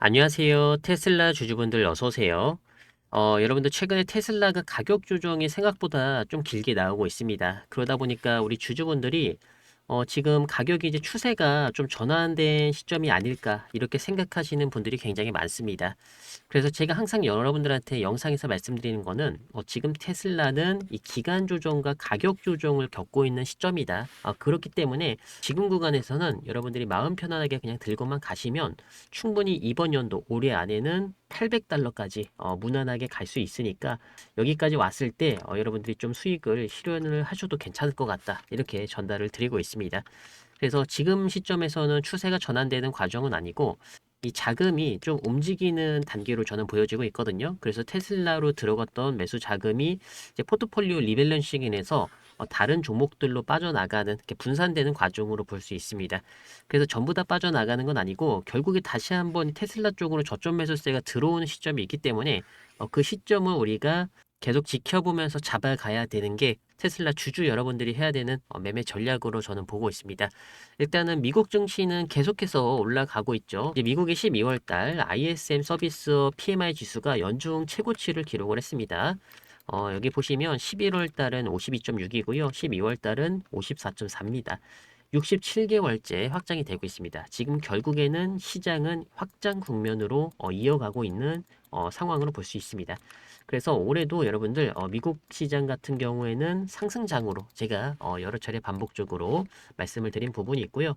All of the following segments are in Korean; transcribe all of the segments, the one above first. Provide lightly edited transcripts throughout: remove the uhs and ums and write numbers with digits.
안녕하세요. 테슬라 주주분들 어서 오세요. 여러분들 최근에 테슬라가 가격 조정이 생각보다 좀 길게 나오고 있습니다. 그러다 보니까 우리 주주분들이 지금 가격이 이제 추세가 좀 전환된 시점이 아닐까 이렇게 생각하시는 분들이 굉장히 많습니다. 그래서 제가 항상 여러분들한테 영상에서 말씀드리는 거는 지금 테슬라는 이 기간 조정과 가격 조정을 겪고 있는 시점이다. 그렇기 때문에 지금 구간에서는 여러분들이 마음 편안하게 그냥 들고만 가시면 충분히 이번 연도 올해 안에는 $800까지 무난하게 갈 수 있으니까 여기까지 왔을 때 여러분들이 좀 수익을 실현을 하셔도 괜찮을 것 같다. 이렇게 전달을 드리고 있습니다. 그래서 지금 시점에서는 추세가 전환되는 과정은 아니고 이 자금이 좀 움직이는 단계로 저는 보여지고 있거든요. 그래서 테슬라로 들어갔던 매수 자금이 이제 포트폴리오 리밸런싱인에서 다른 종목들로 빠져나가는 이렇게 분산되는 과정으로 볼 수 있습니다. 그래서 전부 다 빠져나가는 건 아니고 결국에 다시 한번 테슬라 쪽으로 저점 매수세가 들어오는 시점이 있기 때문에 그 시점을 우리가 계속 지켜보면서 잡아가야 되는 게 테슬라 주주 여러분들이 해야 되는 매매 전략으로 저는 보고 있습니다. 일단은 미국 증시는 계속해서 올라가고 있죠. 이제 미국의 12월 달 ISM 서비스 PMI 지수가 연중 최고치를 기록을 했습니다. 여기 보시면 11월 달은 52.6이고요. 12월 달은 54.4입니다. 67개월째 확장이 되고 있습니다. 지금 결국에는 시장은 확장 국면으로 이어가고 있는 상황으로 볼 수 있습니다. 그래서 올해도 여러분들 미국 시장 같은 경우에는 상승장으로 제가 여러 차례 반복적으로 말씀을 드린 부분이 있고요.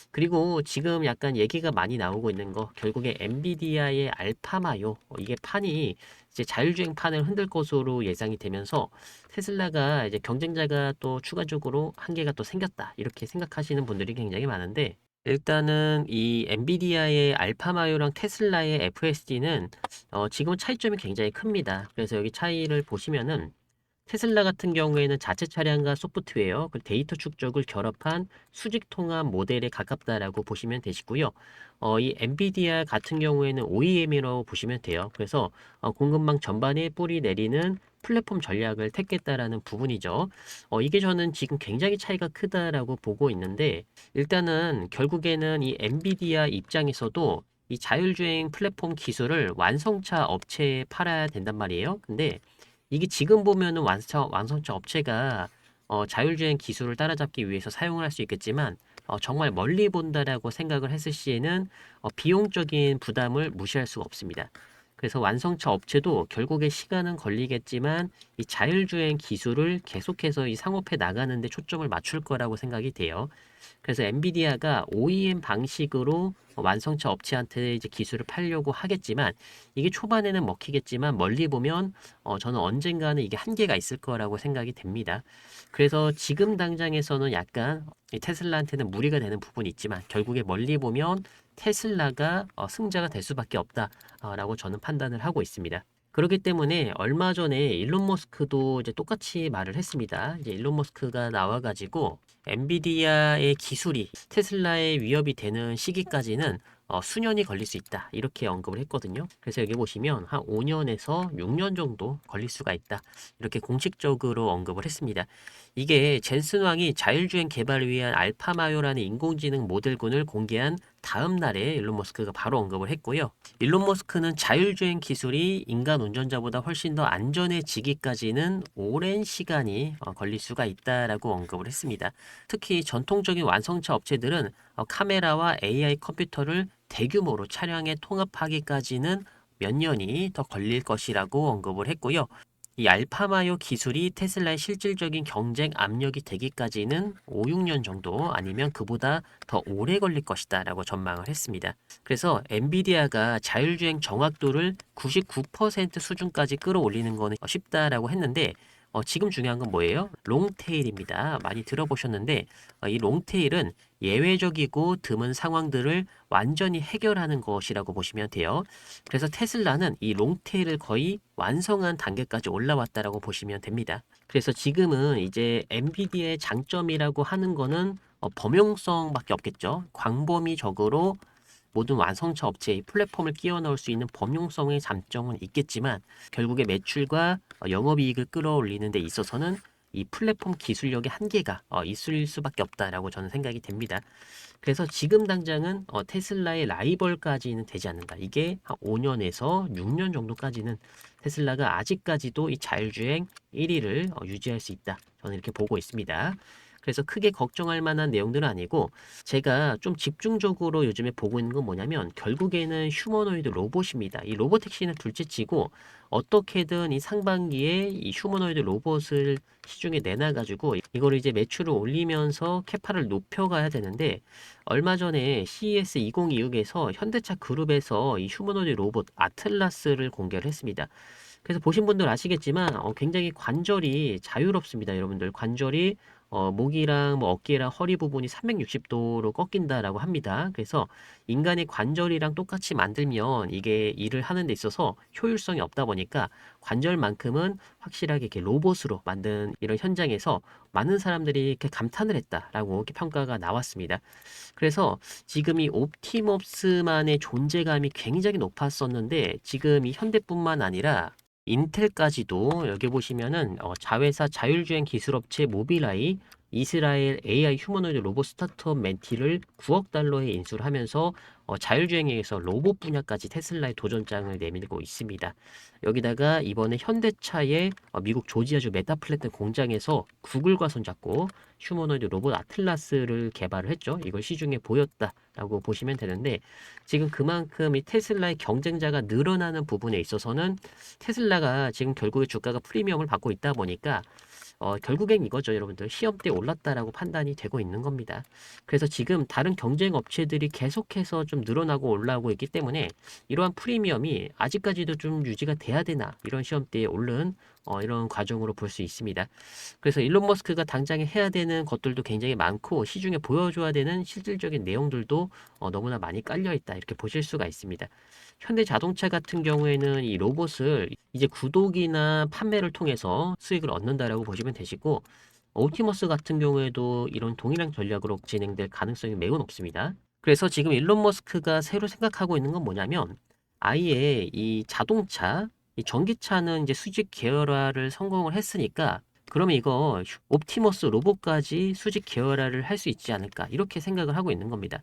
그리고 지금 약간 얘기가 많이 나오고 있는 거 결국에 엔비디아의 알파마요 이게 판이 이제 자율주행판을 흔들 것으로 예상이 되면서 테슬라가 이제 경쟁자가 또 추가적으로 한계가 또 생겼다 이렇게 생각하시는 분들이 굉장히 많은데 일단은 이 엔비디아의 알파마요랑 테슬라의 FSD는 지금 차이점이 굉장히 큽니다. 그래서 여기 차이를 보시면은 테슬라 같은 경우에는 자체 차량과 소프트웨어, 그리고 데이터 축적을 결합한 수직 통합 모델에 가깝다라고 보시면 되시고요. 이 엔비디아 같은 경우에는 OEM이라고 보시면 돼요. 그래서 공급망 전반에 뿌리 내리는 플랫폼 전략을 택했다라는 부분이죠. 이게 저는 지금 굉장히 차이가 크다라고 보고 있는데 일단은 결국에는 이 엔비디아 입장에서도 이 자율주행 플랫폼 기술을 완성차 업체에 팔아야 된단 말이에요. 근데 이게 지금 보면은 완성차 업체가 자율주행 기술을 따라잡기 위해서 사용을 할 수 있겠지만 정말 멀리 본다라고 생각을 했을 시에는 비용적인 부담을 무시할 수가 없습니다. 그래서 완성차 업체도 결국에 시간은 걸리겠지만 이 자율주행 기술을 계속해서 이 상업에 나가는데 초점을 맞출 거라고 생각이 돼요. 그래서 엔비디아가 OEM 방식으로 완성차 업체한테 이제 기술을 팔려고 하겠지만 이게 초반에는 먹히겠지만 멀리 보면 저는 언젠가는 이게 한계가 있을 거라고 생각이 됩니다. 그래서 지금 당장에서는 약간 이 테슬라한테는 무리가 되는 부분이 있지만 결국에 멀리 보면 테슬라가 승자가 될 수밖에 없다라고 저는 판단을 하고 있습니다. 그렇기 때문에 얼마 전에 일론 머스크도 이제 똑같이 말을 했습니다. 이제 일론 머스크가 나와가지고 엔비디아의 기술이 테슬라의 위협이 되는 시기까지는 수년이 걸릴 수 있다. 이렇게 언급을 했거든요. 그래서 여기 보시면 한 5년에서 6년 정도 걸릴 수가 있다. 이렇게 공식적으로 언급을 했습니다. 이게 젠슨 왕이 자율주행 개발을 위한 알파마요라는 인공지능 모델군을 공개한 다음 날에 일론 머스크가 바로 언급을 했고요. 일론 머스크는 자율주행 기술이 인간 운전자보다 훨씬 더 안전해지기까지는 오랜 시간이 걸릴 수가 있다라고 언급을 했습니다. 특히 전통적인 완성차 업체들은 카메라와 AI 컴퓨터를 대규모로 차량에 통합하기까지는 몇 년이 더 걸릴 것이라고 언급을 했고요. 이 알파마요 기술이 테슬라의 실질적인 경쟁 압력이 되기까지는 5, 6년 정도 아니면 그보다 더 오래 걸릴 것이다 라고 전망을 했습니다. 그래서 엔비디아가 자율주행 정확도를 99% 수준까지 끌어올리는 거는 쉽다라고 했는데 지금 중요한 건 뭐예요? 롱테일입니다. 많이 들어보셨는데 이 롱테일은 예외적이고 드문 상황들을 완전히 해결하는 것이라고 보시면 돼요. 그래서 테슬라는 이 롱테일을 거의 완성한 단계까지 올라왔다라고 보시면 됩니다. 그래서 지금은 이제 엔비디아의 장점이라고 하는 거는 범용성밖에 없겠죠. 광범위적으로 모든 완성차 업체의 플랫폼을 끼워 넣을 수 있는 범용성의 장점은 있겠지만 결국에 매출과 영업이익을 끌어올리는 데 있어서는 이 플랫폼 기술력의 한계가 있을 수밖에 없다라고 저는 생각이 됩니다. 그래서 지금 당장은 테슬라의 라이벌까지는 되지 않는다. 이게 한 5년에서 6년 정도까지는 테슬라가 아직까지도 이 자율주행 1위를 유지할 수 있다. 저는 이렇게 보고 있습니다. 그래서 크게 걱정할 만한 내용들은 아니고 제가 좀 집중적으로 요즘에 보고 있는 건 뭐냐면 결국에는 휴머노이드 로봇입니다. 이 로보택시는 둘째치고 어떻게든 이 상반기에 이 휴머노이드 로봇을 시중에 내놔가지고 이거를 이제 매출을 올리면서 캐파를 높여가야 되는데 얼마 전에 CES 2026에서 현대차 그룹에서 이 휴머노이드 로봇 아틀라스를 공개를 했습니다. 그래서 보신 분들 아시겠지만 굉장히 관절이 자유롭습니다. 여러분들 관절이 목이랑 뭐 어깨랑 허리 부분이 360도로 꺾인다라고 합니다. 그래서 인간의 관절이랑 똑같이 만들면 이게 일을 하는 데 있어서 효율성이 없다 보니까 관절만큼은 확실하게 이렇게 로봇으로 만든 이런 현장에서 많은 사람들이 이렇게 감탄을 했다라고 이렇게 평가가 나왔습니다. 그래서 지금 이 옵티머스만의 존재감이 굉장히 높았었는데 지금 이 현대뿐만 아니라 인텔까지도 여기 보시면은 자회사 자율주행 기술업체 모빌아이 이스라엘 AI 휴머노이드 로봇 스타트업 멘티를 9억 달러에 인수를 하면서 자율주행에서 로봇 분야까지 테슬라의 도전장을 내밀고 있습니다. 여기다가 이번에 현대차의 미국 조지아주 메타플래튼 공장에서 구글과 손잡고 휴머노이드 로봇 아틀라스를 개발을 했죠. 이걸 시중에 보였다라고 보시면 되는데 지금 그만큼 이 테슬라의 경쟁자가 늘어나는 부분에 있어서는 테슬라가 지금 결국에 주가가 프리미엄을 받고 있다 보니까 결국엔 이거죠, 여러분들. 시험대에 올랐다라고 판단이 되고 있는 겁니다. 그래서 지금 다른 경쟁 업체들이 계속해서 좀 늘어나고 올라오고 있기 때문에 이러한 프리미엄이 아직까지도 좀 유지가 돼야 되나 이런 시험대에 오른 이런 과정으로 볼 수 있습니다. 그래서 일론 머스크가 당장에 해야 되는 것들도 굉장히 많고 시중에 보여줘야 되는 실질적인 내용들도 너무나 많이 깔려 있다 이렇게 보실 수가 있습니다. 현대 자동차 같은 경우에는 이 로봇을 이제 구독이나 판매를 통해서 수익을 얻는다라고 보시면 되시고 옵티머스 같은 경우에도 이런 동일한 전략으로 진행될 가능성이 매우 높습니다. 그래서 지금 일론 머스크가 새로 생각하고 있는 건 뭐냐면 아예 이 자동차, 이 전기차는 이제 수직 계열화를 성공을 했으니까 그러면 이거 옵티머스 로봇까지 수직 계열화를 할 수 있지 않을까 이렇게 생각을 하고 있는 겁니다.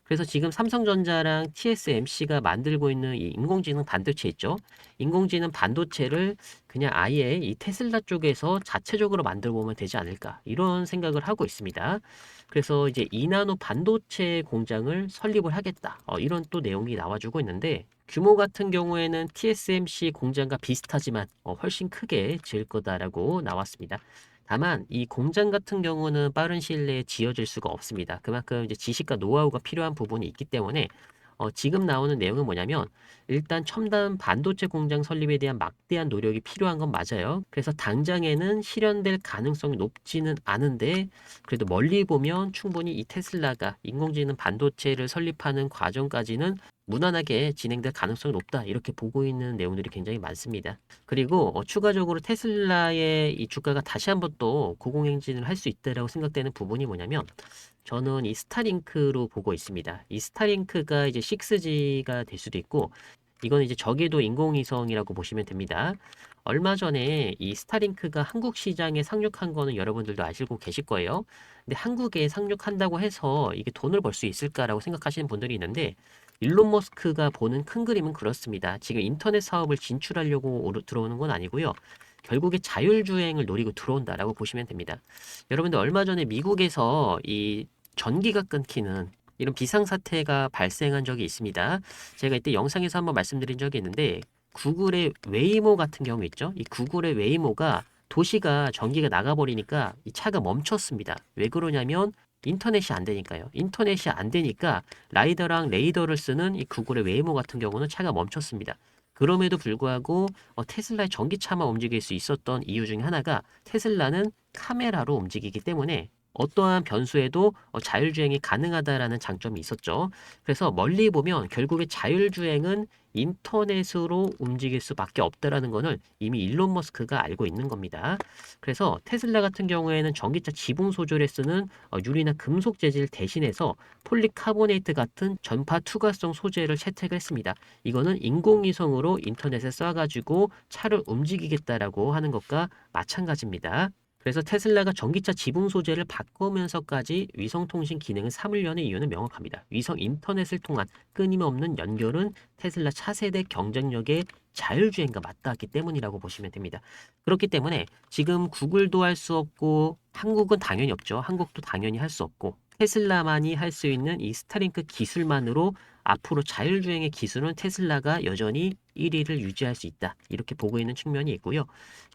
그래서 지금 삼성전자랑 TSMC가 만들고 있는 이 인공지능 반도체 있죠. 인공지능 반도체를 그냥 아예 이 테슬라 쪽에서 자체적으로 만들어 보면 되지 않을까. 이런 생각을 하고 있습니다. 그래서 이제 2나노 반도체 공장을 설립을 하겠다. 이런 또 내용이 나와주고 있는데 규모 같은 경우에는 TSMC 공장과 비슷하지만 훨씬 크게 지을 거다라고 나왔습니다. 다만 이 공장 같은 경우는 빠른 시일 내에 지어질 수가 없습니다. 그만큼 이제 지식과 노하우가 필요한 부분이 있기 때문에 지금 나오는 내용은 뭐냐면 일단 첨단 반도체 공장 설립에 대한 막대한 노력이 필요한 건 맞아요. 그래서 당장에는 실현될 가능성이 높지는 않은데 그래도 멀리 보면 충분히 이 테슬라가 인공지능 반도체를 설립하는 과정까지는 무난하게 진행될 가능성이 높다. 이렇게 보고 있는 내용들이 굉장히 많습니다. 그리고 추가적으로 테슬라의 이 주가가 다시 한번 또 고공행진을 할 수 있다라고 생각되는 부분이 뭐냐면 저는 이 스타링크로 보고 있습니다. 이 스타링크가 이제 6G가 될 수도 있고 이건 이제 저궤도 인공위성이라고 보시면 됩니다. 얼마 전에 이 스타링크가 한국 시장에 상륙한 거는 여러분들도 아시고 계실 거예요. 근데 한국에 상륙한다고 해서 이게 돈을 벌 수 있을까라고 생각하시는 분들이 있는데 일론 머스크가 보는 큰 그림은 그렇습니다. 지금 인터넷 사업을 진출하려고 들어오는 건 아니고요. 결국에 자율주행을 노리고 들어온다라고 보시면 됩니다. 여러분들 얼마 전에 미국에서 이 전기가 끊기는 이런 비상사태가 발생한 적이 있습니다. 제가 이때 영상에서 한번 말씀드린 적이 있는데 구글의 웨이모 같은 경우 있죠. 이 구글의 웨이모가 도시가 전기가 나가버리니까 이 차가 멈췄습니다. 왜 그러냐면 인터넷이 안 되니까요. 인터넷이 안 되니까 라이더랑 레이더를 쓰는 이 구글의 웨이모 같은 경우는 차가 멈췄습니다. 그럼에도 불구하고 테슬라의 전기차만 움직일 수 있었던 이유 중에 하나가 테슬라는 카메라로 움직이기 때문에 어떠한 변수에도 자율주행이 가능하다라는 장점이 있었죠. 그래서 멀리 보면 결국에 자율주행은 인터넷으로 움직일 수밖에 없다라는 것을 이미 일론 머스크가 알고 있는 겁니다. 그래서 테슬라 같은 경우에는 전기차 지붕 소재에 쓰는 유리나 금속 재질 대신해서 폴리카보네이트 같은 전파 투과성 소재를 채택을 했습니다. 이거는 인공위성으로 인터넷에 쏴가지고 차를 움직이겠다라고 하는 것과 마찬가지입니다. 그래서 테슬라가 전기차 지붕 소재를 바꾸면서까지 위성통신 기능을 삼으려는 이유는 명확합니다. 위성 인터넷을 통한 끊임없는 연결은 테슬라 차세대 경쟁력의 자율주행과 맞닿았기 때문이라고 보시면 됩니다. 그렇기 때문에 지금 구글도 할 수 없고 한국은 당연히 없죠. 한국도 당연히 할 수 없고 테슬라만이 할 수 있는 이 스타링크 기술만으로 앞으로 자율주행의 기술은 테슬라가 여전히 1위를 유지할 수 있다. 이렇게 보고 있는 측면이 있고요.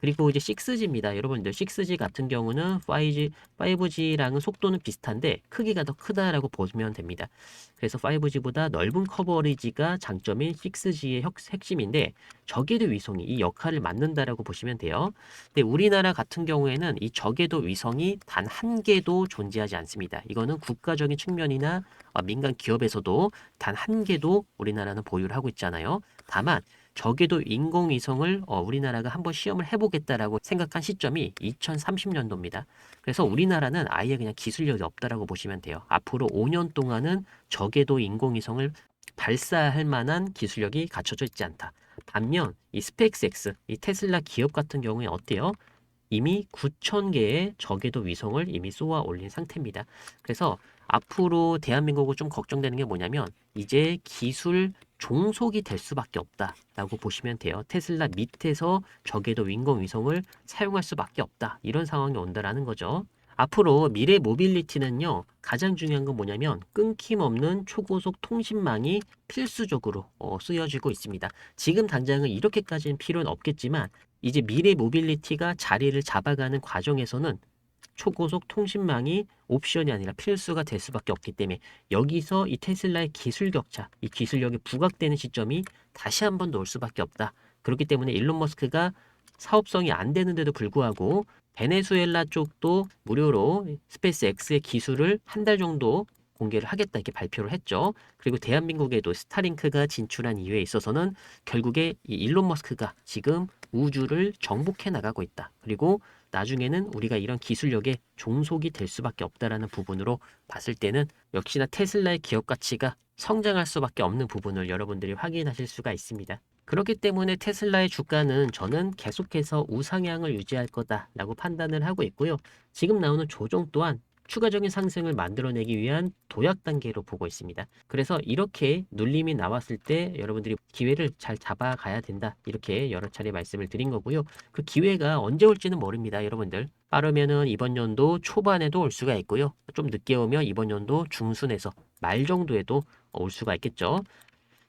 그리고 이제 6G입니다. 여러분들 6G 같은 경우는 5G랑은 속도는 비슷한데 크기가 더 크다라고 보시면 됩니다. 그래서 5G보다 넓은 커버리지가 장점인 6G의 핵심인데 저궤도 위성이 이 역할을 맡는다라고 보시면 돼요. 근데 우리나라 같은 경우에는 이 저궤도 위성이 단 한 개도 존재하지 않습니다. 이거는 국가적인 측면이나 민간 기업에서도 단 한 개도 우리나라는 보유를 하고 있잖아요. 다만 저궤도 인공위성을 우리나라가 한번 시험을 해보겠다라고 생각한 시점이 2030년도입니다. 그래서 우리나라는 아예 그냥 기술력이 없다라고 보시면 돼요. 앞으로 5년 동안은 저궤도 인공위성을 발사할 만한 기술력이 갖춰져 있지 않다. 반면 이 스페이스X, 이 테슬라 기업 같은 경우에 어때요? 이미 9,000개의 저궤도 위성을 이미 쏘아 올린 상태입니다. 그래서 앞으로 대한민국은 좀 걱정되는 게 뭐냐면 이제 기술 종속이 될 수밖에 없다라고 보시면 돼요. 테슬라 밑에서 저궤도 인공위성을 사용할 수밖에 없다. 이런 상황이 온다라는 거죠. 앞으로 미래 모빌리티는요, 가장 중요한 건 뭐냐면 끊김없는 초고속 통신망이 필수적으로 쓰여지고 있습니다. 지금 당장은 이렇게까지는 필요는 없겠지만 이제 미래 모빌리티가 자리를 잡아가는 과정에서는 초고속 통신망이 옵션이 아니라 필수가 될 수밖에 없기 때문에 여기서 이 테슬라의 기술 격차, 이 기술력이 부각되는 시점이 다시 한 번 더 올 수밖에 없다. 그렇기 때문에 일론 머스크가 사업성이 안 되는데도 불구하고 베네수엘라 쪽도 무료로 스페이스 X의 기술을 한 달 정도 공개를 하겠다 이렇게 발표를 했죠. 그리고 대한민국에도 스타링크가 진출한 이유에 있어서는 결국에 이 일론 머스크가 지금 우주를 정복해 나가고 있다. 그리고 나중에는 우리가 이런 기술력에 종속이 될 수밖에 없다라는 부분으로 봤을 때는 역시나 테슬라의 기업 가치가 성장할 수밖에 없는 부분을 여러분들이 확인하실 수가 있습니다. 그렇기 때문에 테슬라의 주가는 저는 계속해서 우상향을 유지할 거다라고 판단을 하고 있고요. 지금 나오는 조정 또한 추가적인 상승을 만들어내기 위한 도약 단계로 보고 있습니다. 그래서 이렇게 눌림이 나왔을 때 여러분들이 기회를 잘 잡아가야 된다. 이렇게 여러 차례 말씀을 드린 거고요. 그 기회가 언제 올지는 모릅니다, 여러분들. 빠르면은 이번 연도 초반에도 올 수가 있고요. 좀 늦게 오면 이번 연도 중순에서 말 정도에도 올 수가 있겠죠.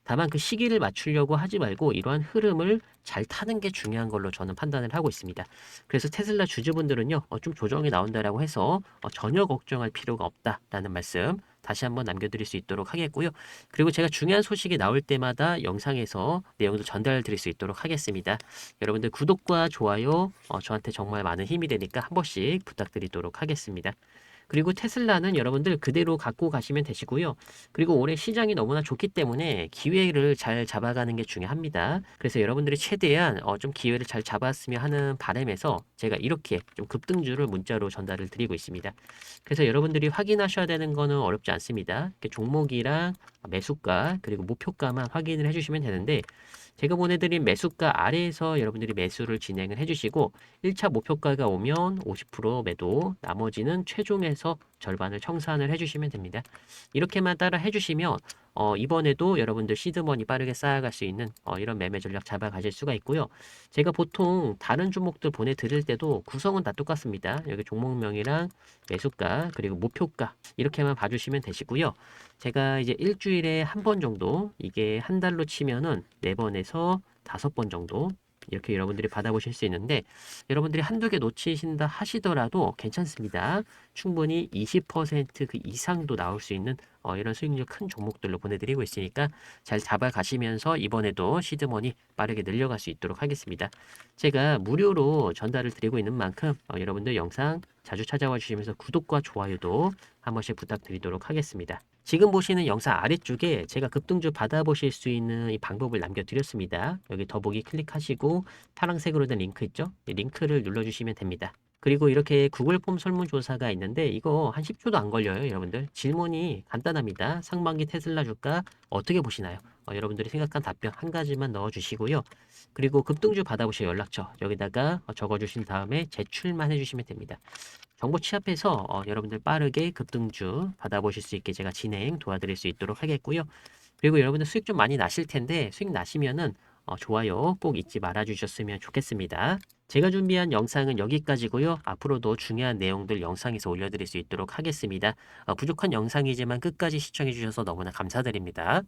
다만 그 시기를 맞추려고 하지 말고 이러한 흐름을 잘 타는 게 중요한 걸로 저는 판단을 하고 있습니다. 그래서 테슬라 주주분들은요, 좀 조정이 나온다라고 해서 전혀 걱정할 필요가 없다라는 말씀 다시 한번 남겨드릴 수 있도록 하겠고요. 그리고 제가 중요한 소식이 나올 때마다 영상에서 내용도 전달 드릴 수 있도록 하겠습니다. 여러분들 구독과 좋아요 저한테 정말 많은 힘이 되니까 한 번씩 부탁드리도록 하겠습니다. 그리고 테슬라는 여러분들 그대로 갖고 가시면 되시고요. 그리고 올해 시장이 너무나 좋기 때문에 기회를 잘 잡아가는 게 중요합니다. 그래서 여러분들이 최대한 좀 기회를 잘 잡았으면 하는 바람에서 제가 이렇게 좀 급등주를 문자로 전달을 드리고 있습니다. 그래서 여러분들이 확인하셔야 되는 거는 어렵지 않습니다. 이렇게 종목이랑 매수가 그리고 목표가만 확인을 해주시면 되는데 제가 보내드린 매수가 아래에서 여러분들이 매수를 진행을 해주시고 1차 목표가가 오면 50% 매도, 나머지는 최종에서 절반을 청산을 해주시면 됩니다. 이렇게만 따라 해주시면 이번에도 여러분들 시드머니 빠르게 쌓아갈 수 있는 이런 매매 전략 잡아가실 수가 있고요. 제가 보통 다른 종목들 보내드릴 때도 구성은 다 똑같습니다. 여기 종목명이랑 매수가 그리고 목표가 이렇게만 봐주시면 되시고요. 제가 이제 일주일에 한 번 정도 이게 한 달로 치면은 4번에서 5번 정도 이렇게 여러분들이 받아보실 수 있는데 여러분들이 한두 개 놓치신다 하시더라도 괜찮습니다. 충분히 20%그 이상도 나올 수 있는 이런 수익률 큰 종목들로 보내드리고 있으니까 잘 잡아가시면서 이번에도 시드머니 빠르게 늘려갈 수 있도록 하겠습니다. 제가 무료로 전달을 드리고 있는 만큼 여러분들 영상 자주 찾아와 주시면서 구독과 좋아요도 한 번씩 부탁드리도록 하겠습니다. 지금 보시는 영상 아래쪽에 제가 급등주 받아보실 수 있는 이 방법을 남겨드렸습니다. 여기 더보기 클릭하시고 파란색으로 된 링크 있죠? 이 링크를 눌러주시면 됩니다. 그리고 이렇게 구글 폼 설문조사가 있는데 이거 한 10초도 안 걸려요, 여러분들. 질문이 간단합니다. 상반기 테슬라 주가 어떻게 보시나요? 여러분들이 생각한 답변 한 가지만 넣어주시고요. 그리고 급등주 받아보실 연락처 여기다가 적어주신 다음에 제출만 해주시면 됩니다. 정보 취합해서 여러분들 빠르게 급등주 받아보실 수 있게 제가 진행 도와드릴 수 있도록 하겠고요. 그리고 여러분들 수익 좀 많이 나실 텐데 수익 나시면은 좋아요 꼭 잊지 말아 주셨으면 좋겠습니다. 제가 준비한 영상은 여기까지고요. 앞으로도 중요한 내용들 영상에서 올려드릴 수 있도록 하겠습니다. 부족한 영상이지만 끝까지 시청해 주셔서 너무나 감사드립니다.